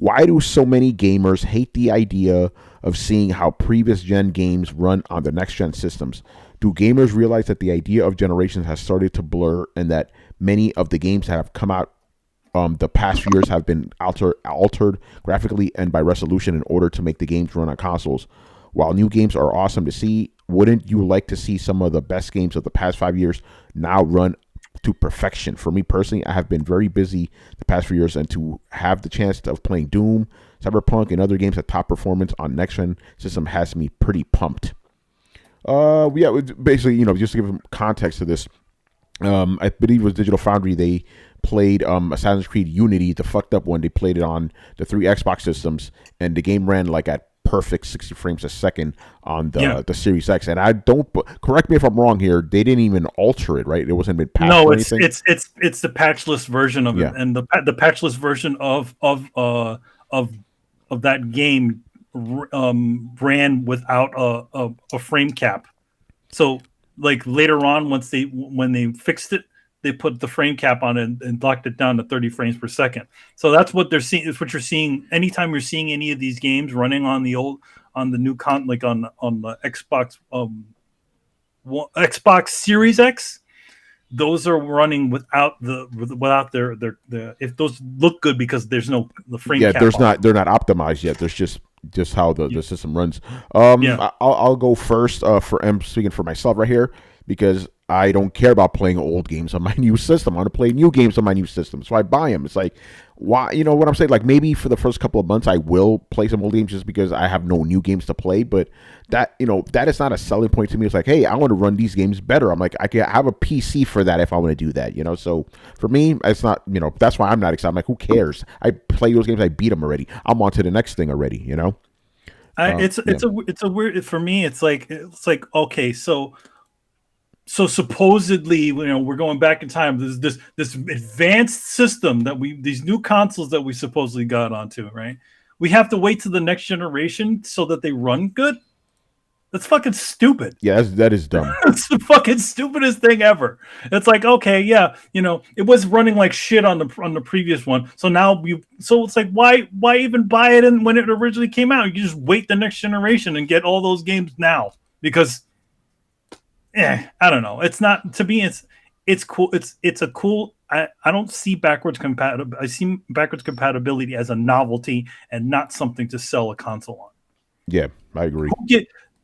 Why do so many gamers hate the idea of seeing how previous gen games run on the next gen systems? Do gamers realize that the idea of generations has started to blur and that many of the games that have come out the past few years have been altered graphically and by resolution in order to make the games run on consoles? While new games are awesome to see, wouldn't you like to see some of the best games of the past 5 years now run to perfection? For me personally, I have been very busy the past few years, and to have the chance of playing Doom, Cyberpunk, and other games at top performance on next gen system has me pretty pumped. Yeah, basically, just to give them context to this, I believe it was Digital Foundry. They played Assassin's Creed Unity, the fucked up one. They played it on the 3 Xbox systems, and the game ran like at perfect 60 frames a second on the Series X. And I don't, correct me if I'm wrong here, they didn't even alter it, right? It wasn't been patched or anything? No, it's the patchless version of it, and the patchless version of that game ran without a frame cap. So like later on, when they fixed it, they put the frame cap on it and locked it down to 30 frames per second. So that's what they're seeing. It's what you're seeing anytime you're seeing any of these games running on the new like on the Xbox Xbox Series X. Those are running without their if those look good because there's no the frame cap. Yeah, they're not optimized yet. There's just how the system runs. I'll go first I'm speaking for myself right here, because I don't care about playing old games on my new system. I want to play new games on my new system, so I buy them. It's like, why? You know what I'm saying? Like, maybe for the first couple of months I will play some old games just because I have no new games to play, but that is not a selling point to me. It's like, hey, I want to run these games better. I'm like, I can have a PC for that if I want to do that, so for me, it's not, that's why I'm not excited. I'm like, who cares? I play those games, I beat them already. I'm on to the next thing already, It's a weird, for me, it's like okay, so supposedly, we're going back in time. There's this advanced system that these new consoles that we supposedly got onto, right? We have to wait to the next generation so that they run good. That's fucking stupid. Yeah, that is dumb. It's the fucking stupidest thing ever. It's like, okay, yeah, it was running like shit on the previous one. So now so it's like, why even buy it when it originally came out? You just wait the next generation and get all those games now, because I don't know. It's not, to me, it's cool. It's a cool. I don't see backwards compatibility. I see backwards compatibility as a novelty and not something to sell a console on. Yeah, I agree.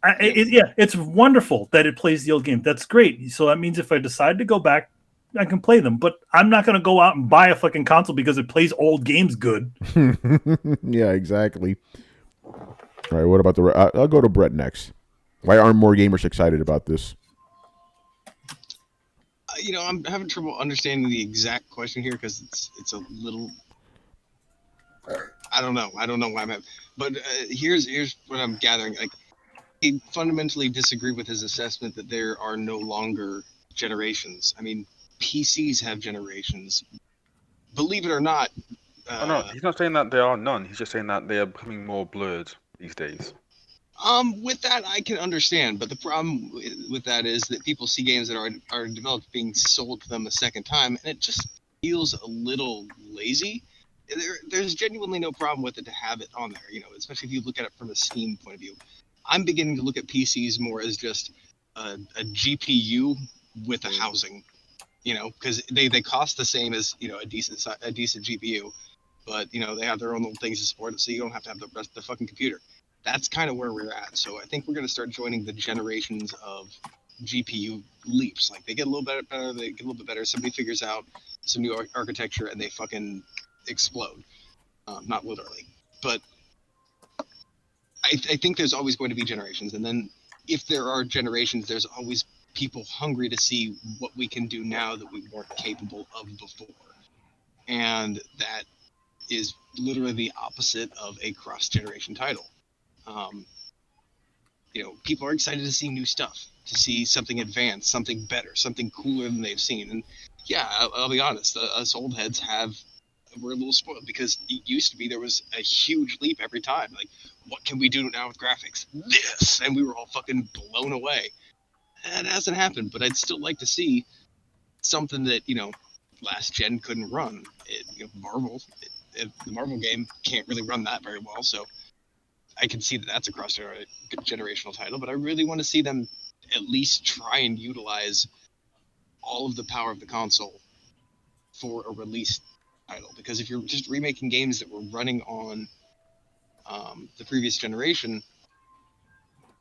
It's wonderful that it plays the old game. That's great. So that means if I decide to go back, I can play them. But I'm not going to go out and buy a fucking console because it plays old games good. Yeah, exactly. All right, what about I'll go to Brett next. Why aren't more gamers excited about this? I'm having trouble understanding the exact question here because it's a little. I don't know why I'm having. But here's what I'm gathering. Like, I fundamentally disagree with his assessment that there are no longer generations. I mean, PCs have generations. Believe it or not. No, he's not saying that there are none. He's just saying that they are becoming more blurred these days. With that, I can understand, but the problem with that is that people see games that are developed being sold to them a second time, and it just feels a little lazy. There's genuinely no problem with it to have it on there, especially if you look at it from a Steam point of view. I'm beginning to look at PCs more as just a GPU with a housing, because they cost the same as a decent GPU, but they have their own little things to support it, so you don't have to have the rest of the fucking computer. That's kind of where we're at. So I think we're going to start joining the generations of GPU leaps. Like, they get a little bit better, they get a little bit better. Somebody figures out some new architecture and they fucking explode. Not literally, but I think there's always going to be generations. And then if there are generations, there's always people hungry to see what we can do now that we weren't capable of before. And that is literally the opposite of a cross-generation title. People are excited to see new stuff, to see something advanced, something better, something cooler than they've seen. And yeah, I'll be honest, us old heads we're a little spoiled because it used to be there was a huge leap every time. Like, what can we do now with graphics? This! And we were all fucking blown away. And it hasn't happened, but I'd still like to see something that, last gen couldn't run. Marvel, if the Marvel game can't really run that very well, so I can see that that's a cross-generational title. But I really want to see them at least try and utilize all of the power of the console for a release title. Because if you're just remaking games that were running on the previous generation,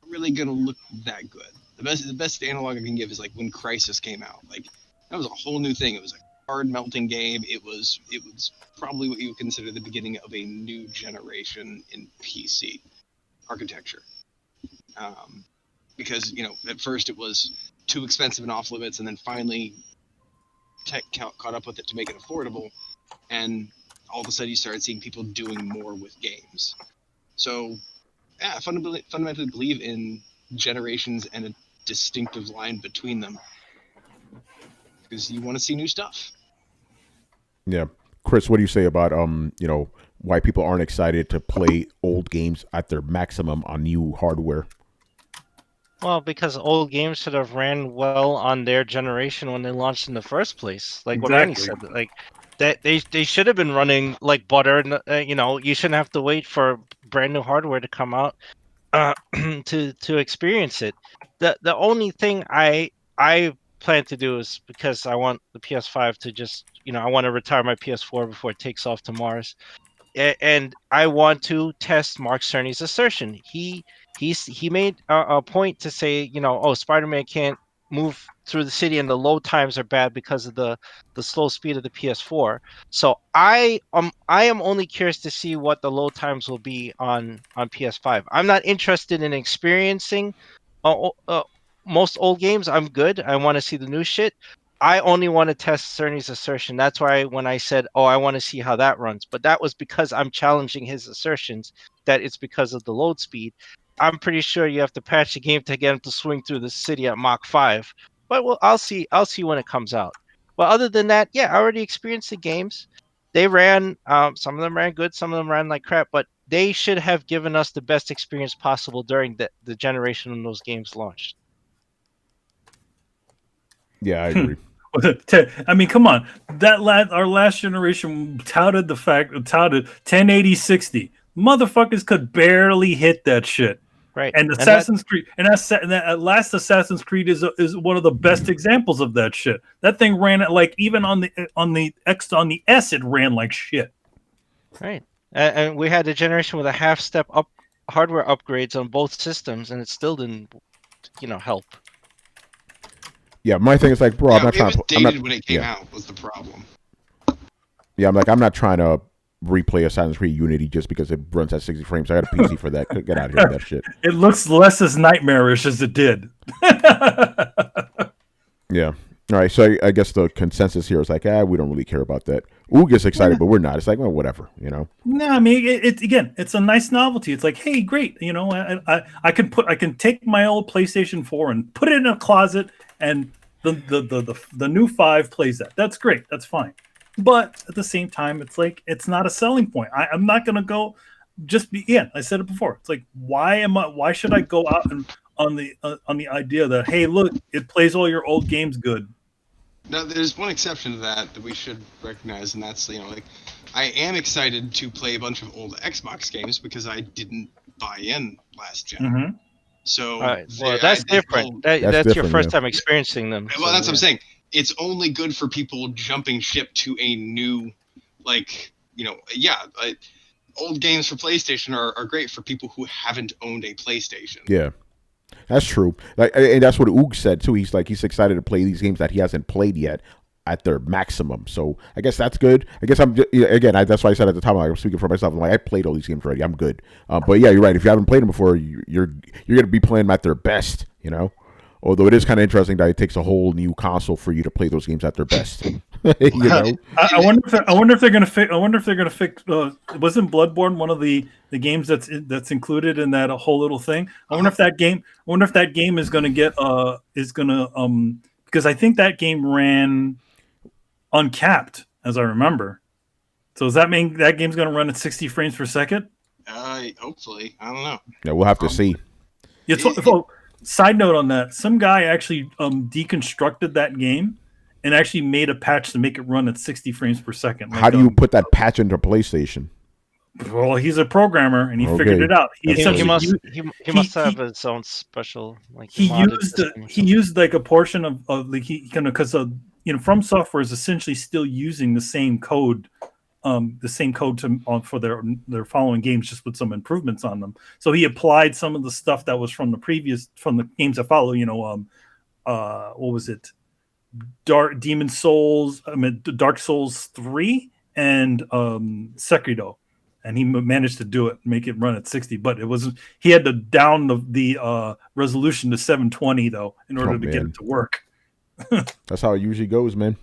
really gonna look that good. The best analog I can give is like when Crysis came out. Like that was a whole new thing. It was a hard melting game. It was probably what you would consider the beginning of a new generation in PC architecture. Because at first it was too expensive and off limits, and then finally tech caught up with it to make it affordable, and all of a sudden you started seeing people doing more with games. So yeah, I fundamentally believe in generations and a distinctive line between them, because you want to see new stuff. Yeah. Chris, what do you say about why people aren't excited to play old games at their maximum on new hardware? Well, because old games should have ran well on their generation when they launched in the first place. Like what Randy said, like that they should have been running like butter. You shouldn't have to wait for brand new hardware to come out to experience it. The only thing I plan to do is, because I want the PS5 to just I want to retire my PS4 before it takes off to Mars, and I want to test Mark Cerny's assertion. He made a point to say, Spider-Man can't move through the city and the load times are bad because of the slow speed of the PS4. So I am only curious to see what the load times will be on PS5. I'm not interested in experiencing most old games. I'm good. I want to see the new shit. I only want to test Cerny's assertion. That's why when I said, I want to see how that runs, but that was because I'm challenging his assertions that it's because of the load speed. I'm pretty sure you have to patch the game to get him to swing through the city at Mach 5. But I'll see when it comes out. But other than that, yeah, I already experienced the games. They ran, some of them ran good, some of them ran like crap, but they should have given us the best experience possible during the generation when those games launched. Yeah, I agree. I mean, come on. Our last generation touted 1080 60. Motherfuckers could barely hit that shit. Right. And Assassin's Creed, that last Assassin's Creed is one of the best examples of that shit. That thing ran at like, even on the S, it ran like shit. Right. And we had a generation with a half step up hardware upgrades on both systems, and it still didn't, help. Yeah, my thing is like, bro, I'm not trying to. Dated when it came out was the problem. Yeah, I'm not trying to replay Assassin's Creed Unity just because it runs at 60 frames. I got a PC for that. Get out of here with that shit. It looks less as nightmarish as it did. Yeah. All right. So I guess the consensus here is like, we don't really care about that. Ooh gets excited, but we're not. It's like, well, whatever, No, I mean, it's a nice novelty. It's like, hey, great. I can take my old PlayStation 4 and put it in a closet, and the new 5 plays that. That's great. That's fine. But at the same time, it's like, it's not a selling point. I'm not gonna go I said it before. It's like, why should I go out and on the idea that, hey, look, it plays all your old games good? Now, there's one exception to that we should recognize, and that's, I am excited to play a bunch of old Xbox games because I didn't buy in last gen. Mm-hmm. So, well, that's different. That's your first time experiencing them. Well, that's what I'm saying. It's only good for people jumping ship to a new, old games for PlayStation are great for people who haven't owned a PlayStation. Yeah, that's true. And that's what Oog said too. He's excited to play these games that he hasn't played yet at their maximum. So I guess that's good. I guess that's why I said at the time, I'm speaking for myself. I'm like, I played all these games already. I'm good. But yeah, you're right. If you haven't played them before, you're gonna be playing them at their best. Although it is kind of interesting that it takes a whole new console for you to play those games at their best. I wonder if they're going to fix. Wasn't Bloodborne one of the games that's included in that whole little thing? I wonder if that game is going to get because I think that game ran uncapped, as I remember. So does that mean that game's going to run at 60 frames per second? Hopefully, I don't know. Yeah, we'll have to see. Side note on that: some guy actually deconstructed that game and actually made a patch to make it run at 60 frames per second. How do you put that patch into PlayStation? Well, he's a programmer and he Okay. figured it out. He That's He essentially must have his own special like he modded used system or he something. used like a portion of like he kind of because From Software is essentially still using the same code to for their following games, just with some improvements on them. So he applied some of the stuff that was from the games that follow. What was it? Dark Souls 3 and Sekiro, and he managed to do it, make it run at 60. But he had to down the resolution to 720 though in order to get it to work. That's how it usually goes, man.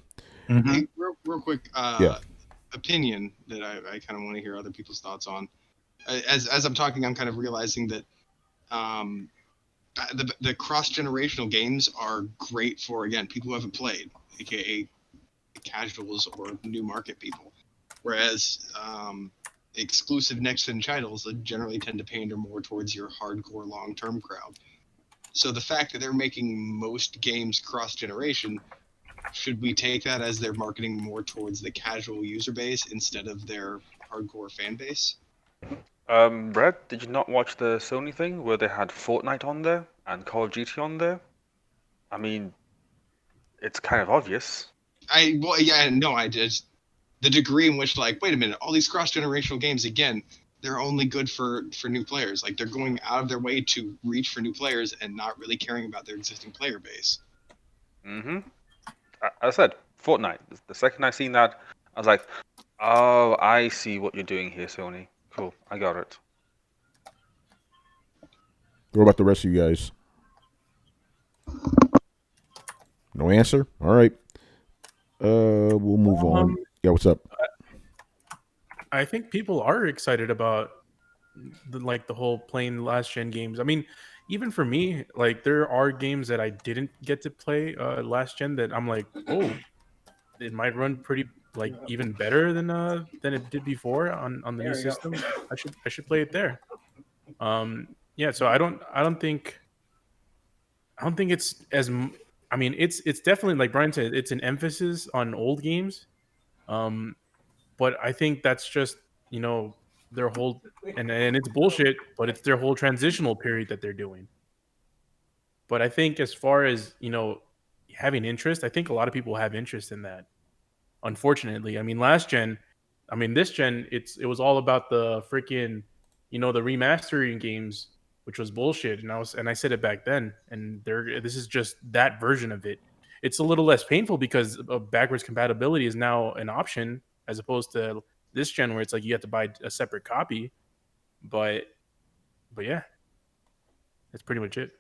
Mm-hmm. Hey, real quick opinion that I kind of want to hear other people's thoughts on. As I'm talking, I'm kind of realizing that the cross-generational games are great for, again, people who haven't played, aka casuals or new market people, whereas exclusive next-gen titles generally tend to pander more towards your hardcore long-term crowd. So the fact that they're making most games cross-generation, should we take that as they're marketing more towards the casual user base instead of their hardcore fan base? Brad, did you not watch the Sony thing where they had Fortnite on there and Call of Duty on there? I mean, it's kind of obvious. I did. The degree in which, like, wait a minute, all these cross-generational games, again, they're only good for new players. Like, they're going out of their way to reach for new players and not really caring about their existing player base. Mm-hmm. I said, Fortnite. The second I seen that, I was like, oh, I see what you're doing here, Sony. Cool, I got it. What about the rest of you guys? No answer? All right. We'll move on. Yeah, what's up? I think people are excited about the whole playing last gen games. I mean, even for me, like there are games that I didn't get to play last gen that I'm like, oh, it might run pretty like even better than it did before on the new system. I should play it there. Yeah, so I don't think it's as I mean it's definitely, like Brian said, it's an emphasis on old games. But I think that's just, their whole and it's bullshit, but it's their whole transitional period that they're doing. But I think as far as, having interest, I think a lot of people have interest in that. Unfortunately, I mean, this gen, it was all about the freaking, the remastering games, which was bullshit. And I said it back then, and this is just that version of it. It's a little less painful because of backwards compatibility is now an option as opposed to this gen where it's like you have to buy a separate copy. But yeah, that's pretty much it.